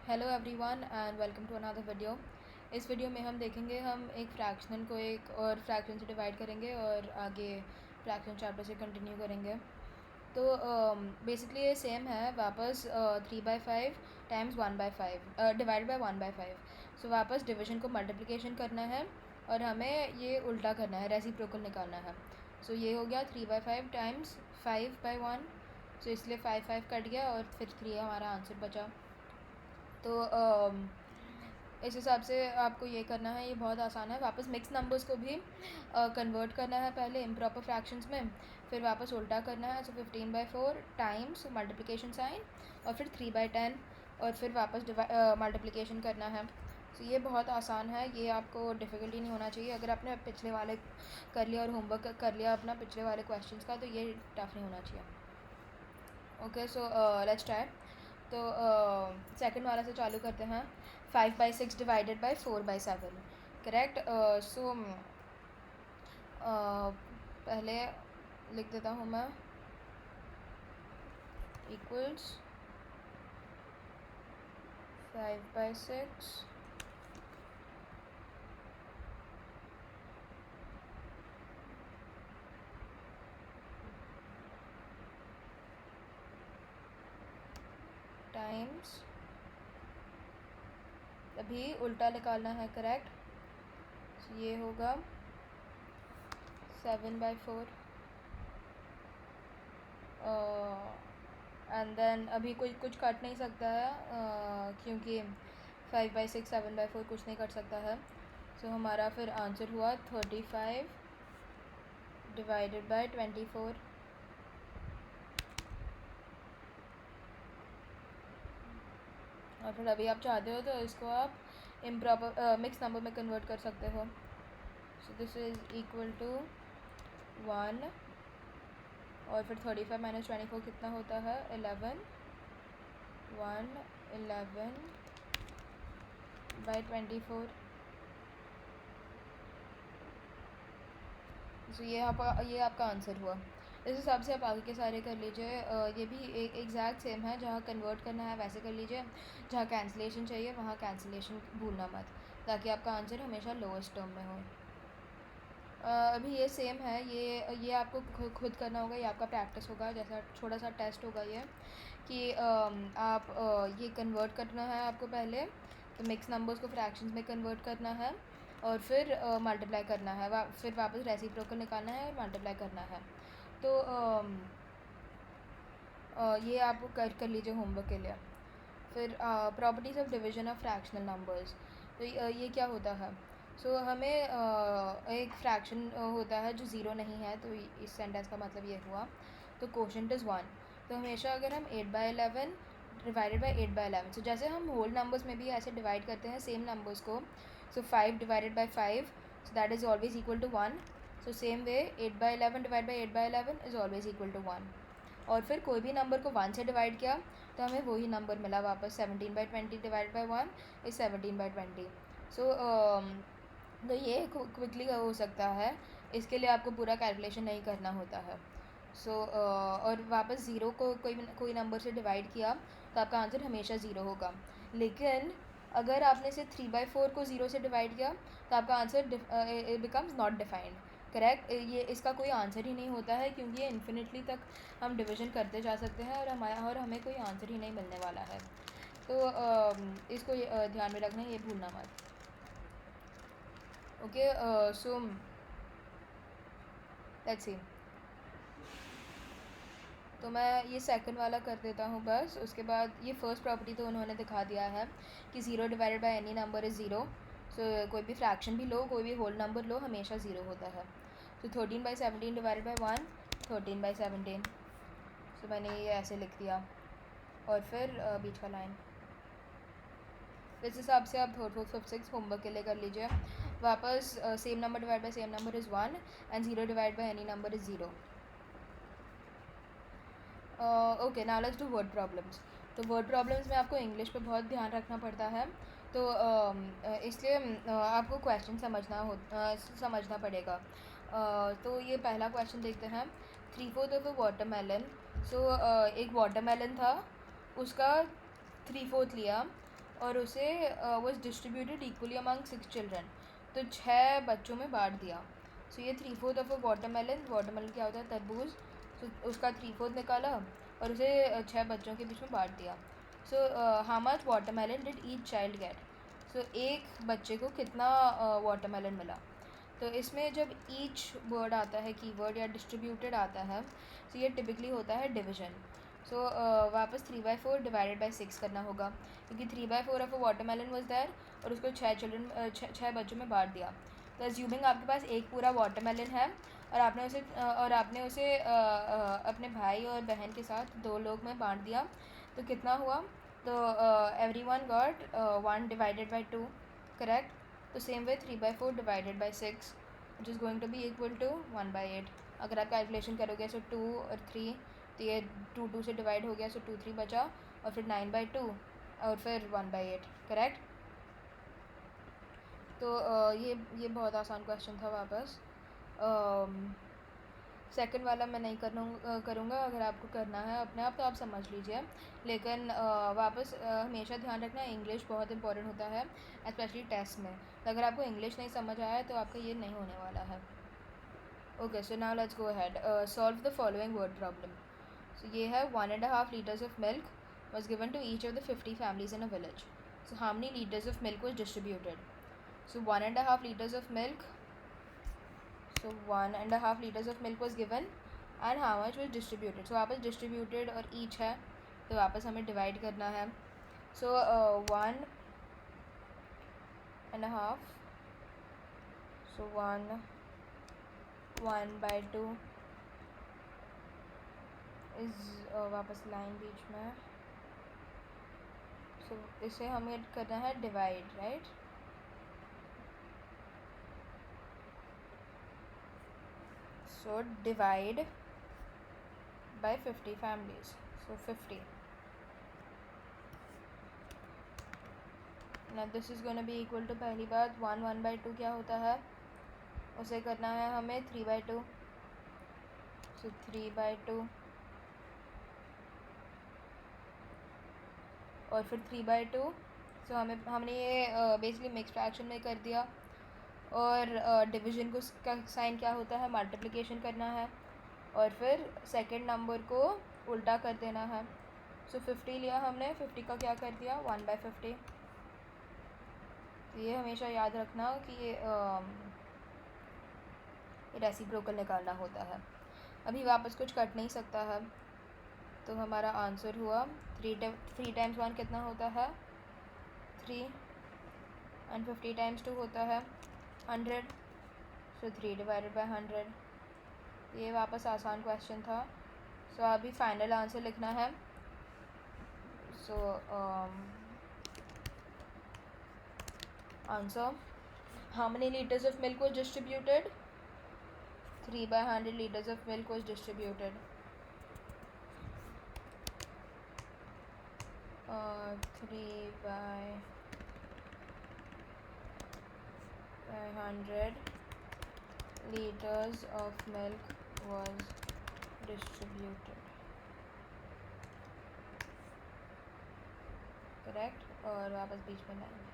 Hello everyone and welcome to another video. इस video में हम देखेंगे हम एक फ्रैक्शनल को एक और फ्रैक्शन से डिवाइड करेंगे और आगे फ्रैक्शन चैप्टर से कंटिन्यू करेंगे। तो बेसिकली ये सेम है वापस 3/5 टाइम्स 1/5 डिवाइड बाय 1/5। सो वापस डिवीजन को मल्टीप्लिकेशन करना है और हमें ये उल्टा करना है, रेसिप्रोकल निकालना है। सो ये हो गया 3/5 टाइम्स 5/1। सो इसलिए 5 कट गया और फिर 3 हमारा आंसर बचा। तो इस हिसाब से आपको ये करना है, ये बहुत आसान है। वापस मिक्स नंबर्स को भी कन्वर्ट करना है पहले इम्प्रॉपर फ्रैक्शंस में, फिर वापस उल्टा करना है। सो 15/4 टाइम्स मल्टीप्लिकेशन साइन और फिर 3/10 और फिर वापस मल्टीप्लिकेशन करना है। तो ये बहुत आसान है, ये आपको डिफ़िकल्टी नहीं होना चाहिए। अगर आपने पिछले वाले कर लिया और होमवर्क कर लिया अपना पिछले वाले क्वेश्चंस का, तो ये टफ नहीं होना चाहिए। Okay, so let's try. तो सेकंड वाला से चालू करते हैं। 5/6 डिवाइडेड बाय 4/7, करेक्ट। सो पहले लिख देता हूँ मैं इक्वल्स 5/6 टाइम्स, अभी उल्टा निकालना है, करेक्ट। so ये होगा 7/4 एंड देन अभी कोई कुछ कट नहीं सकता है क्योंकि 5/6 7/4 कुछ नहीं कट सकता है। सो हमारा फिर आंसर हुआ 35 डिवाइडेड बाय 24। और फिर अभी आप चाहते हो तो इसको आप इम्प्रॉपर मिक्स नंबर में कन्वर्ट कर सकते हो। So this is equal to 1 और फिर 35 माइनस 24 कितना होता है 11। 11 बाई 24। सो ये आपका आंसर हुआ। इस हिसाब से आप आगे के सारे कर लीजिए। ये भी एक एग्जैक्ट सेम है, जहाँ कन्वर्ट करना है वैसे कर लीजिए, जहाँ कैंसिलेशन चाहिए वहाँ कैंसिलेशन भूलना मत, ताकि आपका आंसर हमेशा लोएस्ट टर्म में हो। अभी ये सेम है, ये आपको खुद करना होगा, ये आपका प्रैक्टिस होगा, जैसा छोटा सा टेस्ट होगा ये कि आप ये कन्वर्ट करना है आपको पहले। तो मिक्स नंबर्स को फ्रैक्शंस में कन्वर्ट करना है और फिर मल्टीप्लाई करना है, फिर वापस रेसिप्रोकल निकालना है और मल्टीप्लाई करना है। तो ये आप कर लीजिए होमवर्क के लिए। फिर properties of division of fractional numbers. तो ये क्या होता है। सो हमें एक फ्रैक्शन होता है जो ज़ीरो नहीं है, तो इस सेंटेंस का मतलब ये हुआ। तो कोशेंट इज़ 1। तो हमेशा अगर हम 8/11 डिवाइडेड बाई 8/11, सो जैसे हम होल नंबर्स में भी ऐसे डिवाइड करते हैं सेम नंबर्स को। So 5 divided by 5, so that is always equal to 1। So same way 8/11 divide by 8/11 is always equal to 1। और फिर कोई भी नंबर को 1 से डिवाइड किया तो हमें वही नंबर मिला वापस। 17/20 डिवाइड बाई 1 इज़ 17/20। सो तो ये क्विकली हो सकता है, इसके लिए आपको पूरा कैलकुलेशन नहीं करना होता है। सो और वापस ज़ीरो को कोई नंबर से डिवाइड किया तो आपका आंसर हमेशा ज़ीरो होगा। लेकिन अगर आपने से 3/4 को ज़ीरो से डिवाइड किया तो आपका answer becomes not defined, correct. ये इसका कोई आंसर ही नहीं होता है, क्योंकि ये इन्फिनिटली तक हम डिवीज़न करते जा सकते हैं और हमें कोई आंसर ही नहीं मिलने वाला है। तो इसको ध्यान में रखना, ये भूलना मत। Okay, so let's see. तो मैं ये सेकंड वाला कर देता हूँ बस। उसके बाद ये फर्स्ट प्रॉपर्टी तो उन्होंने दिखा दिया है कि zero divided by any number is zero. So कोई भी फ्रैक्शन भी लो, कोई भी होल नंबर लो, हमेशा ज़ीरो होता है। सो 13/17 डिवाइडेड बाय 1, 13/17। सो मैंने ये ऐसे लिख दिया और फिर बीच का लाइन। इस हिसाब से आप 4, 4, 5, 6 होमवर्क के लिए कर लीजिए। वापस same number divide by same number is 1 and zero divide by any number is 0। Okay, now let's do word problems. तो वर्ड प्रॉब्लम्स में आपको इंग्लिश पे बहुत ध्यान रखना पड़ता है, तो इसलिए आपको क्वेश्चन समझना पड़ेगा। तो ये पहला क्वेश्चन देखते हैं। 3/4 ऑफ अ वाटरमेलन। सो एक वाटरमेलन था, उसका 3/4 लिया और उसे was distributed equally among 6 children, तो 6 बच्चों में बांट दिया. सो ये 3/4 ऑफ अ वाटरमेलन क्या होता है, तरबूज. सो उसका 3/4 निकाला और उसे 6 बच्चों के बीच में बांट दिया. So how much watermelon did each child get. So एक बच्चे को कितना वाटरमेलन मिला. तो इसमें जब ईच वर्ड आता है, कीवर्ड या डिस्ट्रीब्यूटेड आता है, तो ये टिपिकली होता है डिविजन. सो वापस 3/4 डिवाइडेड बाई 6 करना होगा, क्योंकि 3/4 of a watermelon was there और उसको 6 बच्चों में बांट दिया. तो अज्यूमिंग आपके पास एक पूरा वाटरमेलन है और आपने उसे अपने भाई और बहन के साथ 2 लोग में बांट दिया, तो कितना हुआ. तो every one got 1 divided by 2, correct. तो same way 3/4 divided by 6 which is going to be equal to 1/8. अगर आप कैलकुलेशन करोगे सो 2 और 3, तो ये 2 से डिवाइड हो गया, सो 2 3 बचा और फिर 9/2 और फिर 1/8, करेक्ट. तो ये बहुत आसान क्वेश्चन था. वापस सेकंड वाला मैं नहीं करूँगा. अगर आपको करना है अपने आप तो आप समझ लीजिए, लेकिन वापस हमेशा ध्यान रखना इंग्लिश बहुत इंपॉर्टेंट होता है, स्पेशली टेस्ट में. तो अगर आपको इंग्लिश नहीं समझ आया तो आपका ये नहीं होने वाला है. Okay, so now let's go ahead. Solve the following word problem. So ये है 1.5 liters of milk was given to each of the 50 families in a village. So how many liters of milk was distributed? So 1.5 liters of milk. So 1.5 liters of milk was given and how much was distributed. So वापस distributed और each है, तो वापस हमें divide करना है. So 1.5. So 1/2 is वापस line बीच में. सो इसे हमें करना है divide, right. So divide by 50 families. So 50. now this is gonna be equal to, पहली बात 1/2 क्या होता है, उसे करना है हमें 3/2. सो 3/2 और फिर 3/2. सो हमने ये बेसिकली मिक्स फ्रैक्शन में कर दिया. और डिवीज़न को का साइन क्या होता है, मल्टीप्लिकेशन करना है और फिर सेकंड नंबर को उल्टा कर देना है. सो 50 लिया हमने, 50 का क्या कर दिया 1/50. तो ये हमेशा याद रखना कि ये रेसिप्रोकल निकालना होता है. अभी वापस कुछ कट नहीं सकता है, तो हमारा आंसर हुआ 3 times 1 कितना होता है 3 एंड 50 times 2 होता है 100. सो 3 डिवाइडेड बाय 100. ये वापस आसान क्वेश्चन था. सो अभी फाइनल आंसर लिखना है. So answer, how many liters of milk was distributed? 3/100 liters of milk was distributed. 3/100 liters of milk was distributed. Correct. और वापस बीच में लाएंगे.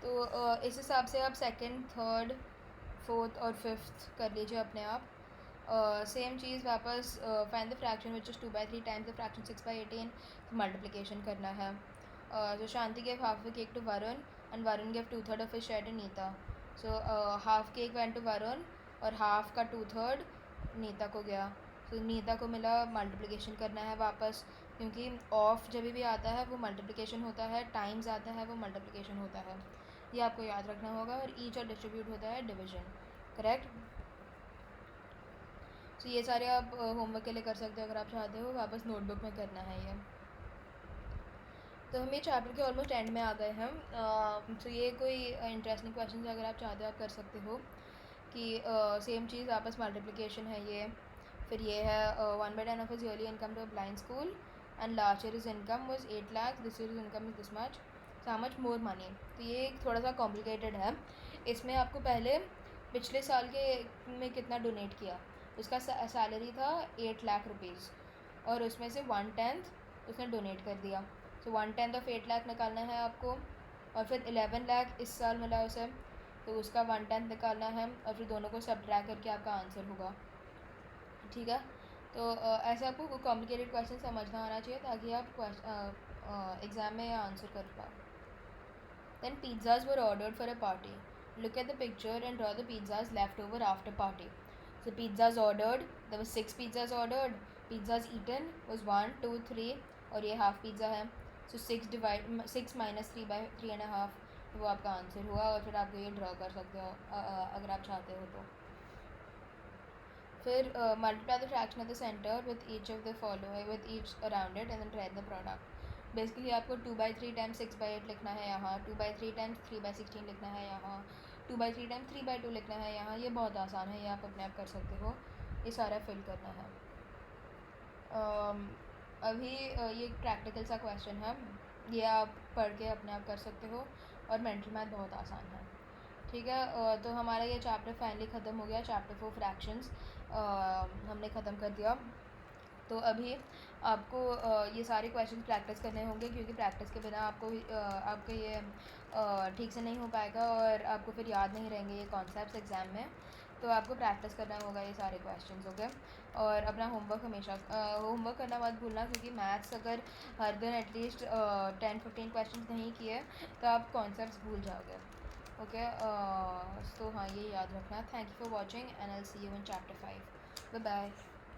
तो इस हिसाब से आप सेकंड, थर्ड, फोर्थ और फिफ्थ कर लीजिए अपने आप. सेम चीज़ वापस find the fraction which is 2/3 times the fraction 6/18. Multiplication करना है. So Shanti gave half a cake to Varun and Varun gave 2/3 of his share to Neeta. So half cake went to Varun और half का 2/3 नीता को गया. तो नीता को मिला. Multiplication करना है वापस, क्योंकि ऑफ जब भी आता है वो मल्टीप्लिकेशन होता है, टाइम्स आता है वो मल्टीप्लिकेशन होता है. ये आपको याद रखना होगा. और ईच और डिस्ट्रीब्यूट होता है डिवीजन, करेक्ट. तो ये सारे आप होमवर्क के लिए कर सकते हो अगर आप चाहते हो. वापस नोटबुक में करना है ये. तो हम ये चैप्टर के ऑलमोस्ट एंड में आ गए हैं. तो ये कोई इंटरेस्टिंग क्वेश्चन अगर आप चाहते हो आप कर सकते हो कि सेम चीज़ वापस मल्टीप्लिकेशन है ये. फिर ये है 1/10 of his yearly income to a blind school and last year his income was 8 lakhs, this year his income is this much, so how much more money. तो ये थोड़ा सा कॉम्प्लिकेटेड है. इसमें आपको पहले पिछले साल के में कितना डोनेट किया उसका सैलरी था 8 लाख रुपीज़, और उसमें से 1/10 उसने डोनेट कर दिया। सो 1/10 ऑफ 8 लाख निकालना है आपको, और फिर 11 लाख इस साल मिला उसे, तो उसका 1/10 निकालना है, और फिर दोनों को सब्ट्रैक्ट करके आपका आंसर होगा। ठीक है, तो ऐसे आपको कॉम्प्लिकेटेड क्वेश्चन समझना आना चाहिए ताकि आप एग्ज़ाम में आंसर कर पाओ। Then pizzas were ordered for a party. Look at the picture and draw the pizzas left over after party. So pizzas ordered, there was 6 pizzas ordered. Pizzas eaten was 1, 2, 3, और ये half pizza है। So 6 minus 3 by 3.5, तो वो आपका answer हुआ। और फिर आप ये ड्रॉ कर सकते हो अगर आप चाहते हो तो। फिर multiply the fraction at the center with each of the following with each around it and then write the product. Basically आपको 2/3 टाइम्स 6/8 लिखना है यहाँ, 2/3 टाइम्स 3/16 लिखना है यहाँ, 2/3 टाइम्स 3/2 लिखना है यहाँ। ये बहुत आसान है, ये आप अपने आप कर सकते हो, ये सारा फिल करना है। अभी ये प्रैक्टिकल सा क्वेश्चन है, ये आप पढ़ के अपने आप कर सकते हो, और मेंटल मैथ बहुत आसान है। ठीक है, तो हमारा ये चैप्टर फाइनली ख़त्म हो गया, चैप्टर 4 फ्रैक्शंस हमने ख़त्म कर दिया। तो अभी आपको ये सारे क्वेश्चन प्रैक्टिस करने होंगे, क्योंकि प्रैक्टिस के बिना आपका ये ठीक से नहीं हो पाएगा, और आपको फिर याद नहीं रहेंगे ये कॉन्सेप्ट्स एग्ज़ाम में। तो आपको प्रैक्टिस करना होगा ये सारे क्वेश्चंस, ओके। और अपना होमवर्क हमेशा होमवर्क करना मत भूलना, क्योंकि मैथ्स अगर हर दिन एटलीस्ट 10-15 क्वेश्चन नहीं किए तो आप कॉन्सेप्ट्स भूल जाओगे, ओके। तो हाँ, ये याद रखना। Thank you for watching and I will see you in chapter 5। Bye bye.